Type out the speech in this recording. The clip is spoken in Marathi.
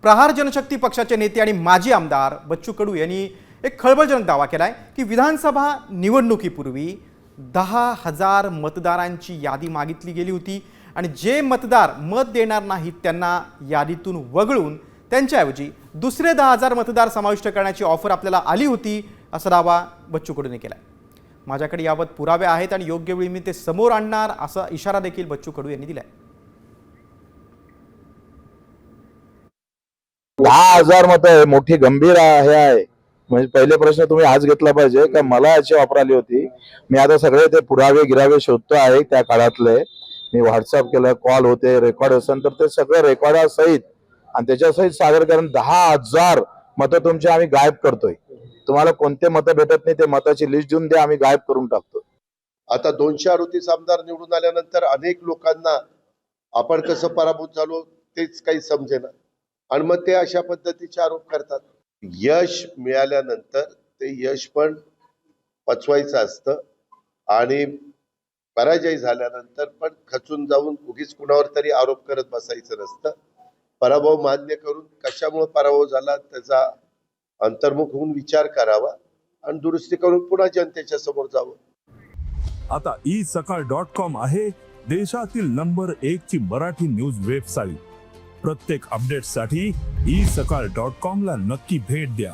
प्रहार जनशक्ती पक्षाचे नेते आणि माजी आमदार बच्चू कडू यांनी एक खळबळजनक दावा केलाय की विधानसभा निवडणुकीपूर्वी 10,000 मतदारांची यादी मागितली गेली होती आणि जे मतदार मत देणार नाहीत त्यांना यादीतून वगळून त्यांच्याऐवजी दुसरे 10,000 मतदार समाविष्ट करण्याची ऑफर आपल्याला आली होती, असा दावा बच्चू कडूने केलाय। माझ्याकडे याबाबत पुरावे आहेत आणि योग्य वेळी मी ते समोर आणणार, असा इशारा देखील बच्चू कडू यांनी दिलाय। 10,000 मतं मोठी गंभीर आहे। म्हणजे पहिले प्रश्न तुम्ही आज घेतला पाहिजे का मला याची ऑफर आली होती। मी आता सगळे ते पुरावे गिरावे शोधतो आहे त्या काळातले। मी व्हॉट्सअप केलं, कॉल होते, रेकॉर्ड असेल तर ते सगळे रेकॉर्डासहित आणि त्याच्यासहित सादर करून 10,000 मतं तुमची आम्ही गायब करतोय। तुम्हाला कोणते मतं भेटत नाही ते मताची लिस्ट देऊन द्या, आम्ही गायब करून टाकतो। आता 238 आमदार निवडून आल्यानंतर अनेक लोकांना आपण कसं पराभूत झालो तेच काही समजेना आणि मग ते अशा पद्धतीचे आरोप करतात। यश मिळाल्यानंतर ते यश पण पचवायचं असतं आणि पराजय झाल्यानंतर पण खचून जाऊन उगीच कुणावर तरी आरोप करत बसायचं नसतं। पराभव मान्य करून कशामुळे पराभव झाला त्याचा अंतर्मुख होऊन विचार करावा आणि दुरुस्ती करून पुन्हा जनतेच्या समोर जावं। आता isakal.com आहे देशातील नंबर 1 ची मराठी न्यूज वेबसाईट। प्रत्येक अपडेटसाठी isakal.com ला नक्की भेट द्या।